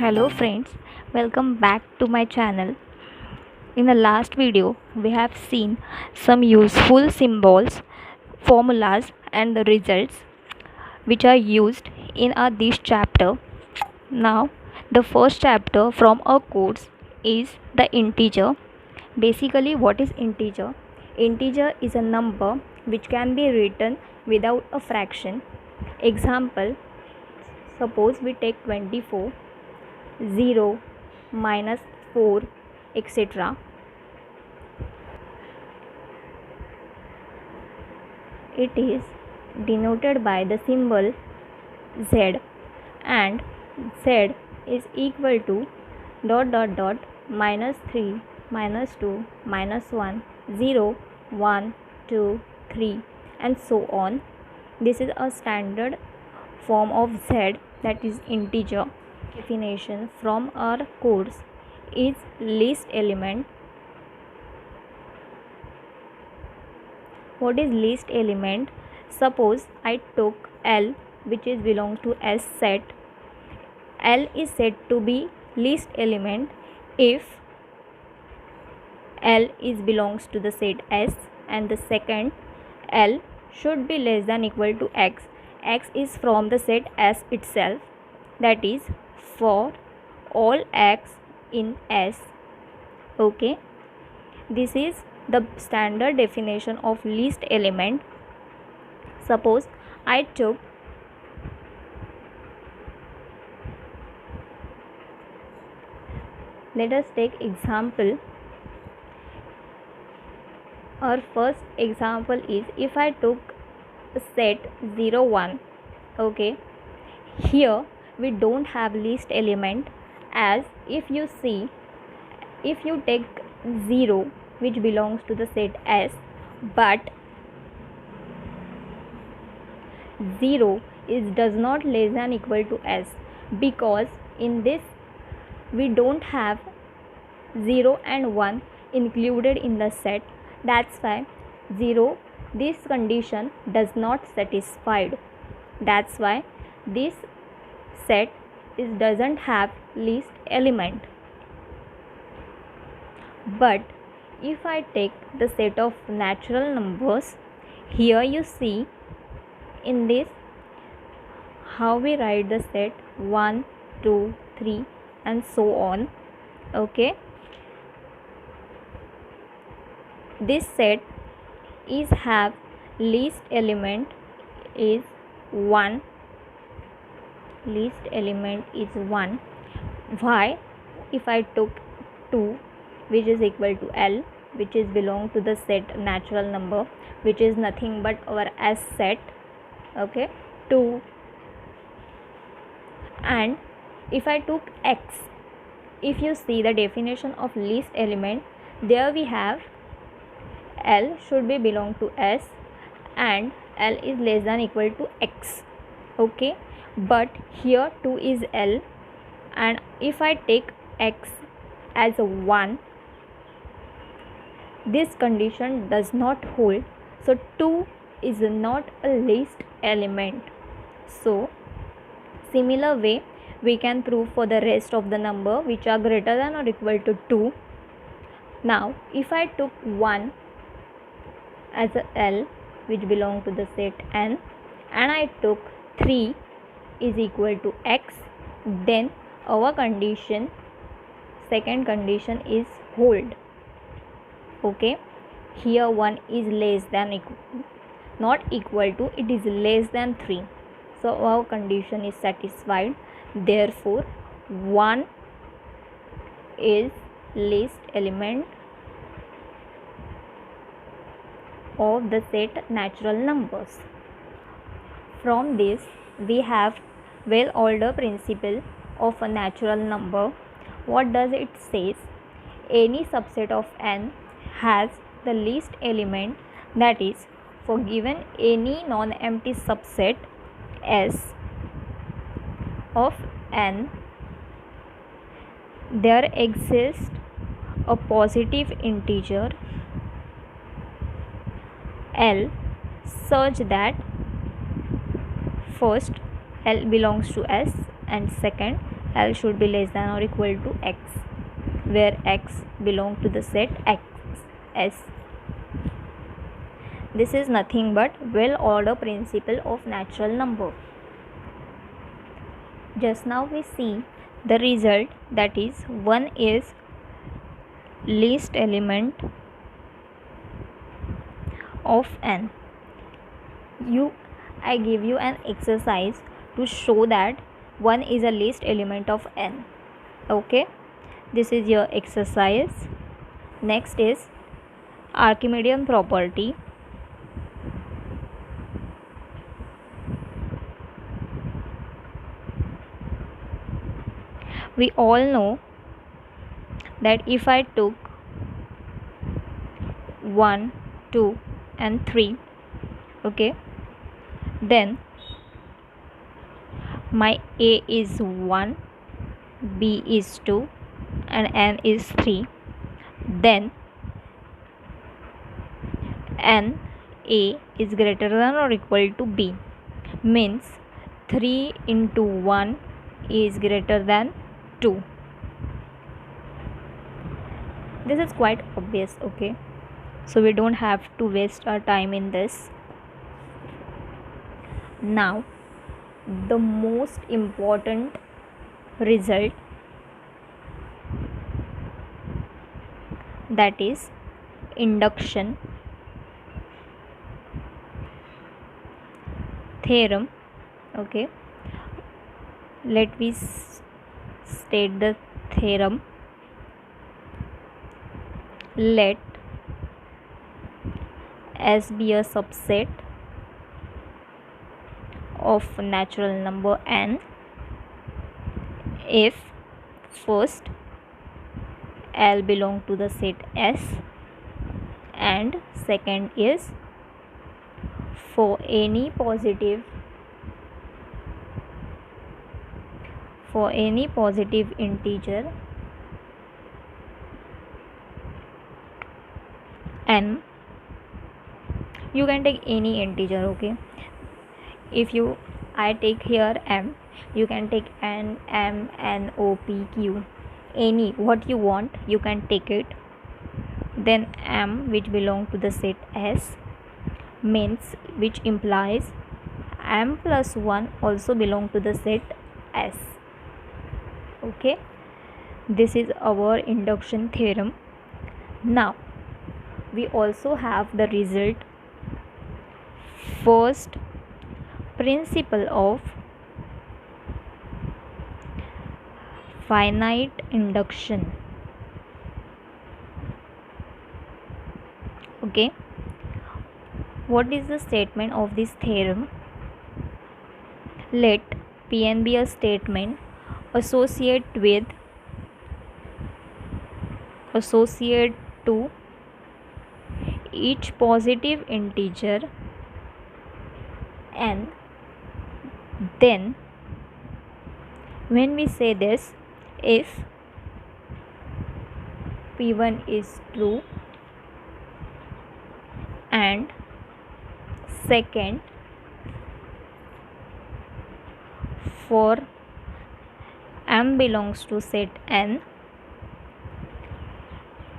Hello friends, welcome back to my channel. In the last video, we have seen some useful symbols, formulas and the results which are used in this chapter. Now, the first chapter from our course is the integer. Basically, what is integer? Integer is a number which can be written without a fraction. Example, suppose we take 24, 0, minus 4, etc. It is denoted by the symbol z, and z is equal to minus 3, minus 2, minus 1, 0, 1, 2, 3, and so on. This is a standard form of z, that is integer. Definition from our course is least element. What is least element? Suppose I took L, which is belong to S set. L is said to be least element if L is belongs to the set S, and the second L should be less than equal to X. X is from the set S itself, that is for all X in S. Okay, this is the standard definition of least element. Suppose I took let us take example. Our first example is if I took set 0, 1. Okay, here we don't have least element, as if you see, if you take 0 which belongs to the set S, but 0 does not less than equal to S, because in this we don't have 0 and 1 included in the set. That's why 0, this condition does not satisfied. That's why this set doesn't have least element. But if I take the set of natural numbers, here you see in this how we write the set 1, 2, 3 and so on. Okay, this set is have least element is 1. Least element is 1. Why? If I took 2, which is equal to L, which is belong to the set natural number, which is nothing but our S set. Okay, 2. And if I took X, if you see the definition of least element, there we have L should be belong to S and L is less than equal to X. Okay, but here 2 is L, and if I take X as a 1, this condition does not hold, so 2 is not a least element. So similar way we can prove for the rest of the number which are greater than or equal to 2. Now if I took 1 as a L which belong to the set N, and I took 3 is equal to X, then our condition, second condition, is hold. Okay, here 1 is less than not equal to, it is less than 3, so our condition is satisfied. Therefore 1 is least element of the set natural numbers. From this we have well ordered principle of a natural number. What does it says? Any subset of n has the least element, that is, for given any non-empty subset S of n, there exists a positive integer L such that first L belongs to S and second L should be less than or equal to X, where X belong to the set X S. This is nothing but well order principle of natural number. Just now we see the result, that is 1 is least element of n. I give you an exercise to show that 1 is a least element of n. Okay, this is your exercise. Next is Archimedean property. We all know that if I took 1, 2 and 3, okay, then my A is 1, B is 2 and N is 3, then N A is greater than or equal to B, means 3 into 1 is greater than 2. This is quite obvious, okay, so we don't have to waste our time in this. Now the most important result, that is induction theorem. Okay, let me state the theorem. Let S be a subset of natural number n if first L belong to the set S, and second is for any positive integer n. You can take any integer, okay. If I take here m, you can take n, m, n, o, p, q, any what you want you can take it. Then m, which belong to the set S, means which implies m plus 1 also belong to the set S. Okay, this is our induction theorem. Now we also have the result, first principle of finite induction. Okay, what is the statement of this theorem? Let Pn be a statement associate to each positive integer n. Then when we say this, if P1 is true and second for m belongs to set n,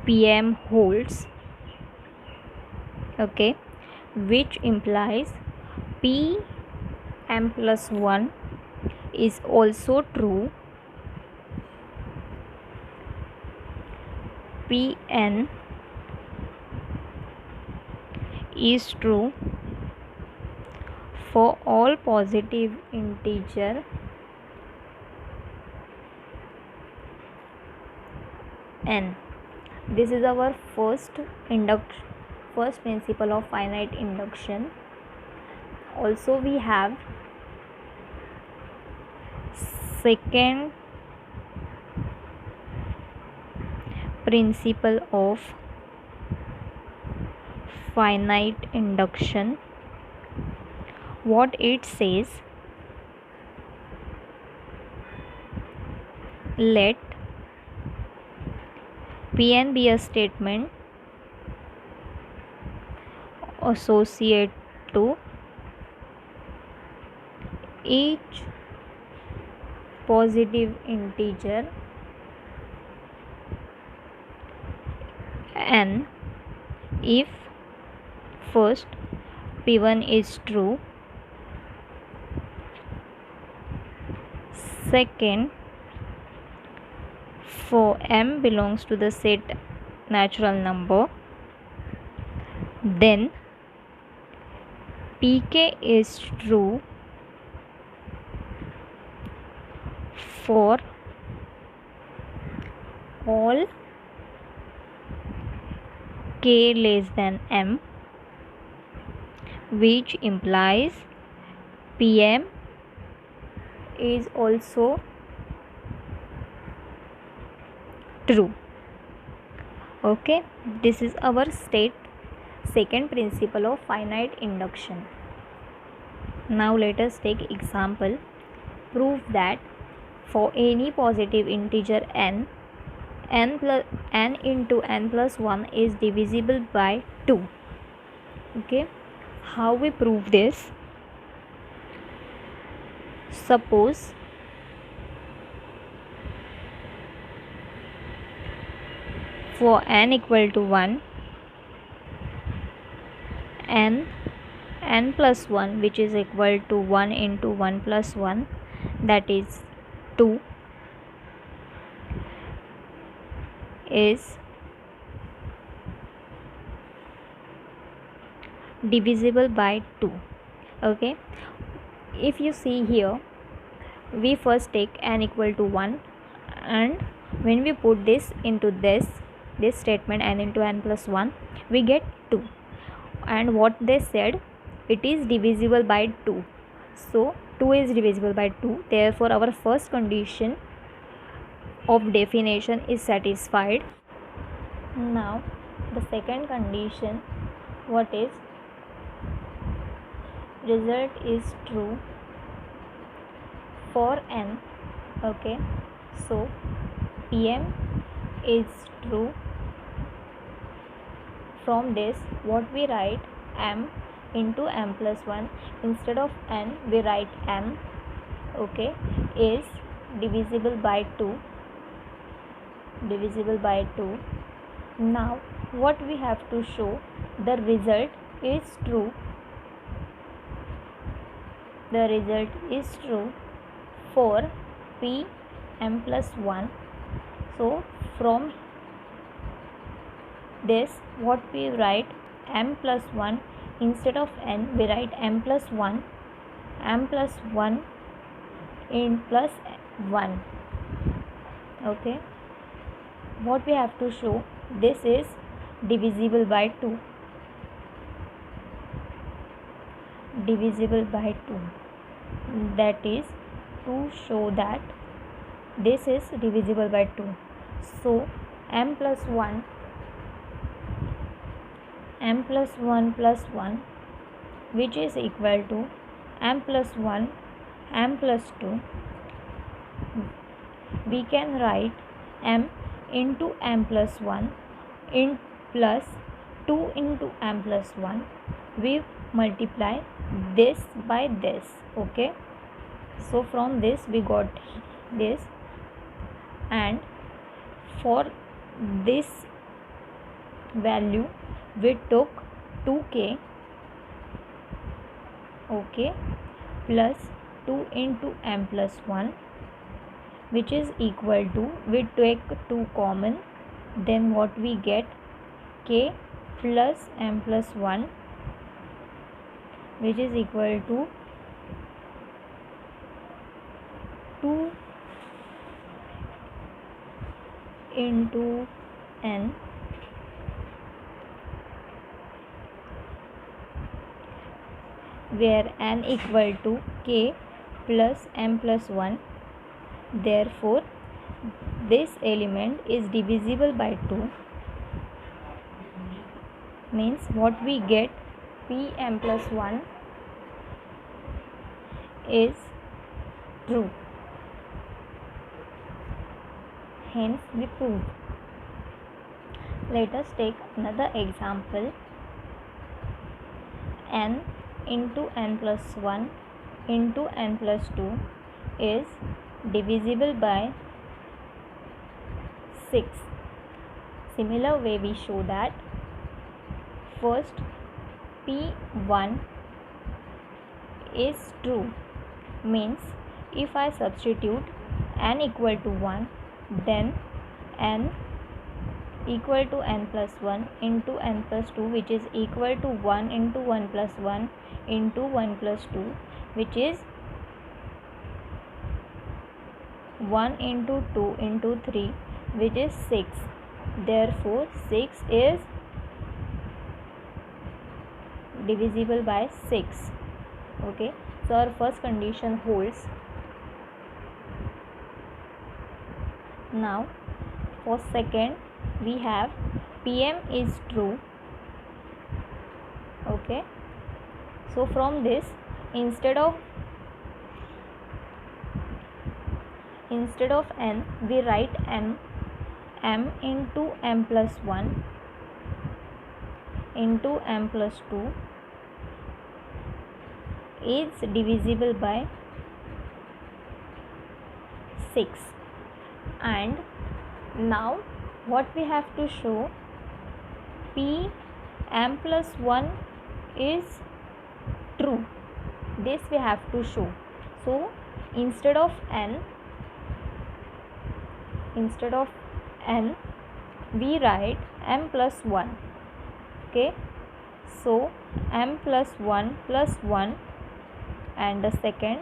Pm holds, okay, which implies Pm plus 1 is also true, Pn is true for all positive integer n. This is our first principle of finite induction. Also we have second principle of finite induction. What it says, let Pn be a statement associate to each positive integer n if first p1 is true, second for m belongs to the set natural number, then pk is true for all k less than m, which implies pm is also true. Okay, this is our second principle of finite induction. Now let us take example. Prove that for any positive integer n into n plus 1 is divisible by 2. Okay, how we prove this? Suppose for n equal to 1, n plus 1, which is equal to 1 into 1 plus 1, that is 2, is divisible by 2. Okay, if you see here, we first take n equal to 1, and when we put this into this statement, n into n plus 1, we get 2, and what they said, it is divisible by 2. So 2 is divisible by 2, therefore our first condition of definition is satisfied. Now the second condition, what is? Result is true for n. Okay, so pm is true. From this, what we write? M into m plus 1, instead of n we write m. Okay, is divisible by 2. Now what we have to show? The result is true. The result is true for p m plus 1. So from this, what we write? M plus 1, instead of n we write m plus 1 in plus 1. Okay, what we have to show? This is divisible by 2. That is to show that this is divisible by 2. So m plus 1 plus 1, which is equal to m plus 1 m plus 2, we can write m into m plus 1 in plus 2 into m plus 1. We multiply this by this. Okay, so from this we got this, and for this value we took 2k, okay, plus 2 into m plus 1, which is equal to, we take 2 common, then what we get? K plus m plus 1, which is equal to 2 into n where n equal to k plus m plus 1. Therefore this element is divisible by 2, means what we get? Pm plus 1 is true. Hence we prove. Let us take another example. N into n plus 1 into n plus 2 is divisible by 6. Similar way we show that first P1 is true, means if I substitute n equal to 1, then n equal to n plus 1 into n plus 2, which is equal to 1 into 1 plus 1 into 1 plus 2, which is 1 into 2 into 3, which is 6. Therefore 6 is divisible by 6. Okay, so our first condition holds. Now for second we have Pm is true. Okay, so from this, instead of n we write m into m plus 1 into m plus 2 is divisible by 6. And now what we have to show, P m plus 1 is true. This we have to show. So instead of n we write m plus 1. Okay, so m plus 1 plus 1, and the second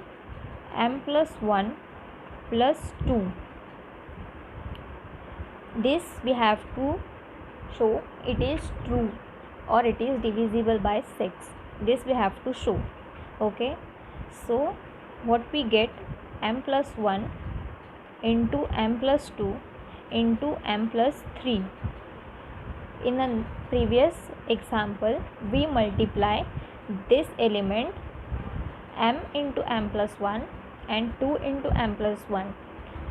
m plus 1 plus 2. This we have to show it is true or it is divisible by 6. This we have to show. Okay, so what we get, m plus 1 into m plus 2 into m plus 3. In a previous example we multiply this element m into m plus 1 and 2 into m plus 1,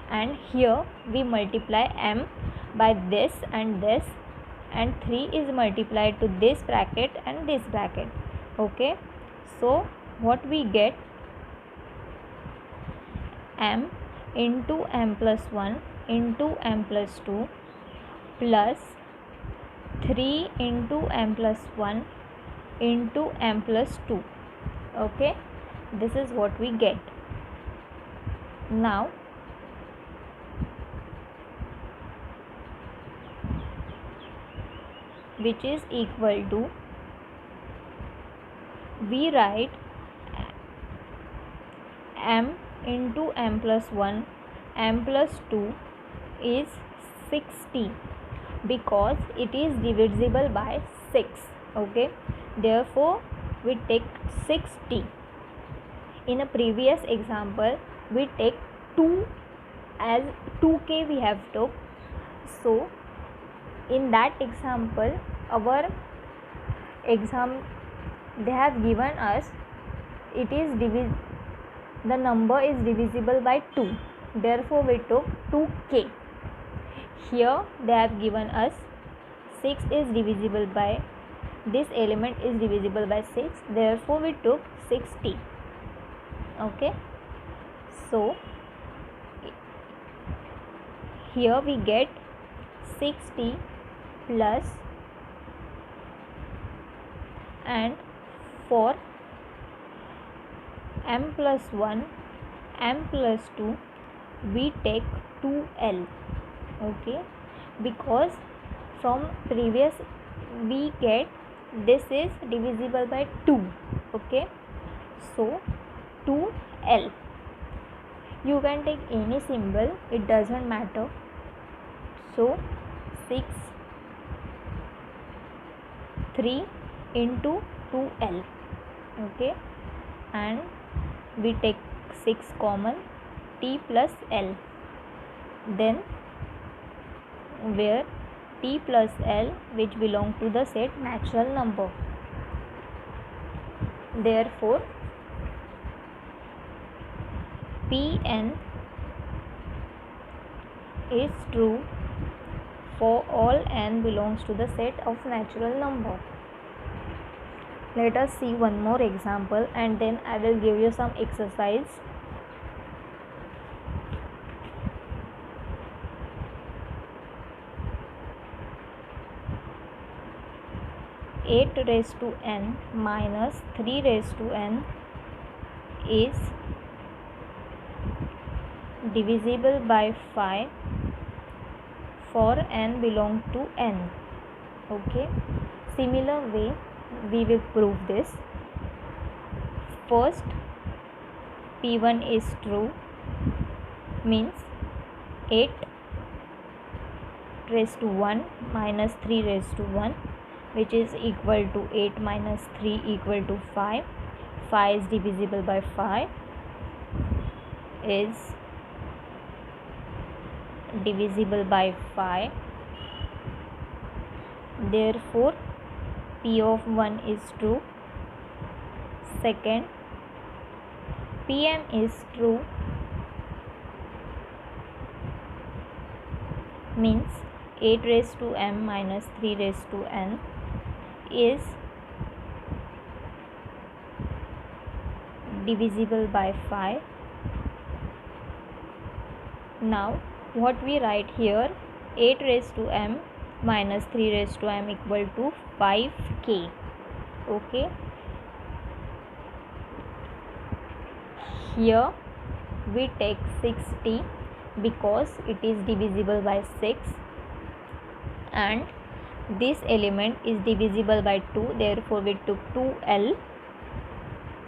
and here we multiply m by this, and 3 is multiplied to this bracket and this bracket. Okay, so what we get, m into m plus 1 into m plus 2 plus 3 into m plus 1 into m plus 2. Okay, this is what we get. Now which is equal to, we write m into m plus 1 m plus 2 is 60, because it is divisible by 6. Okay, therefore we take 60. In a previous example we take 2 as 2k we have took. So in that example, our exam they have given us it is the number is divisible by 2. Therefore we took 2k. Here they have given us 6 is divisible by, this element is divisible by 6. Therefore we took 60. Okay, so here we get 60 plus, and for m plus 1 m plus 2 we take 2l. Okay, because from previous we get this is divisible by 2. Okay, so 2l. You can take any symbol, it doesn't matter. So 6 3 into 2l. Okay, and we take 6 common, t plus l, then where t plus l which belong to the set natural number. Therefore Pn is true for all n belongs to the set of natural number. Let us see one more example and then I will give you some exercise. 8 raised to n minus 3 raised to n is divisible by 5 for n belong to n. Okay, similar way we will prove this. First, p1 is true, means 8 raised to 1 minus 3 raised to 1, which is equal to 8 minus 3 equal to 5. 5 is divisible by 5, is divisible by 5. Therefore, p of 1 is true. Second, pm is true, means 8 raised to m minus 3 raised to n is divisible by 5. Now what we write here, 8 raised to m minus 3 raised to m equal to 5k. Okay, here we take 60 because it is divisible by 6 and this element is divisible by 2, therefore we took 2l.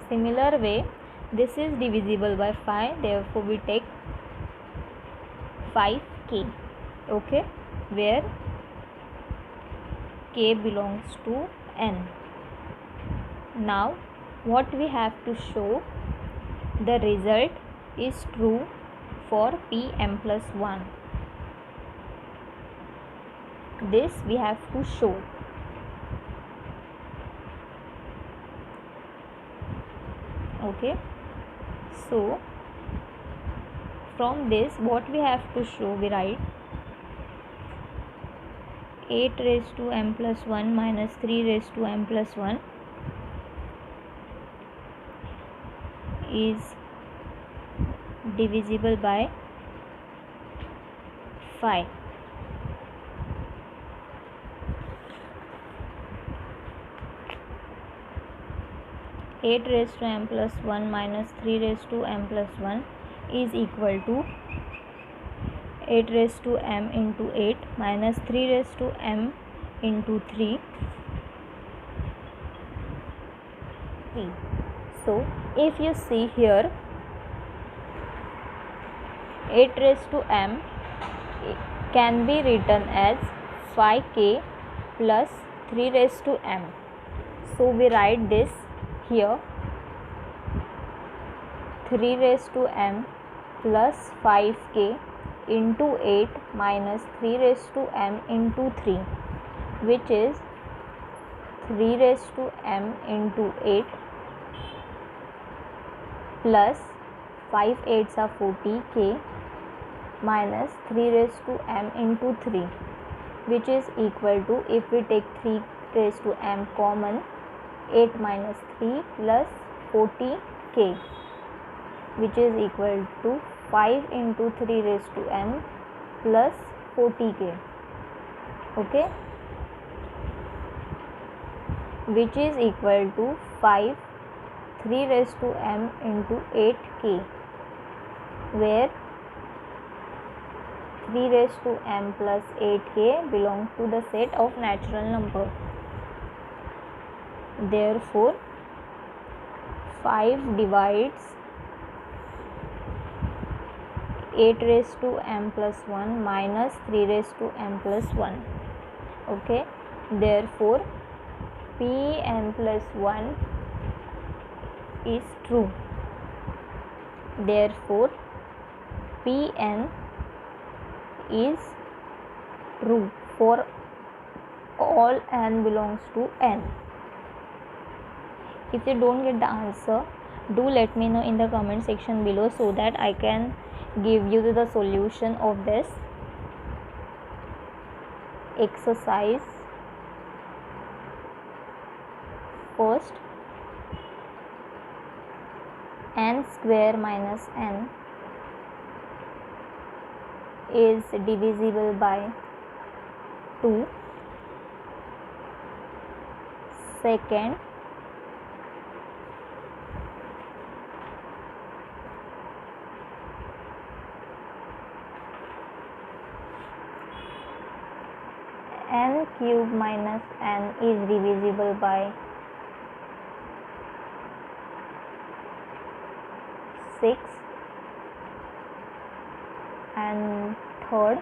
Similar way, this is divisible by 5, therefore we take 5k. Okay, where k belongs to n. Now what we have to show, the result is true for pm plus 1. This we have to show. Okay, so from this what we have to show, we write 8 raised to m plus 1 minus 3 raised to m plus 1 is divisible by 5. Eight raised to m plus 1 minus 3 raised to m plus 1 is equal to 8 raised to m into 8 minus 3 raised to m into 3. So if you see here, 8 raised to m can be written as 5k plus 3 raised to m. So we write this here, 3 raised to m plus 5k into 8 minus 3 raised to m into 3, which is 3 raised to m into 8 plus 5 8s are 40k minus 3 raised to m into 3, which is equal to, if we take 3 raised to m common, 8 minus 3 plus 40k, which is equal to 5 into 3 raised to m plus 40k. Okay, which is equal to 5 3 raised to m into 8k, where 3 raised to m plus 8k belong to the set of natural number. Therefore 5 divides 8 raised to m plus 1 minus 3 raised to m plus 1. Okay, therefore pn plus 1 is true. Therefore pn is true for all n belongs to n. If you don't get the answer, do let me know in the comment section below so that I can give you the solution of this exercise. First, n square minus n is divisible by 2. second, n cube minus n is divisible by 6, and third,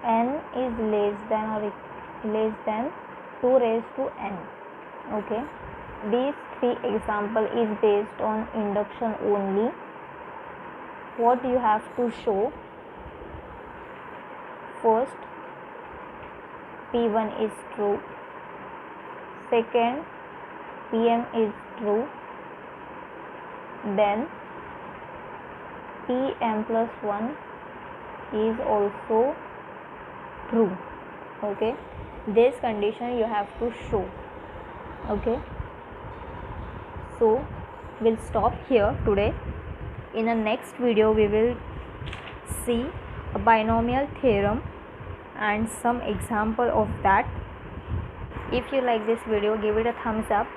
n is less than 2 raised to n. Okay, these three example is based on induction only. What you have to show: first, P1 is true, second, Pm is true, then Pm plus 1 is also true. Okay, this condition you have to show. Okay, so we'll stop here today. In the next video we will see a binomial theorem and some example of that. If you like this video, give it a thumbs up,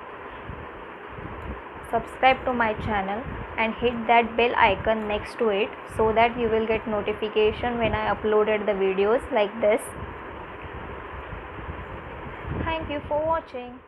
subscribe to my channel and hit that bell icon next to it so that you will get notification when I uploaded the videos like this. Thank you for watching.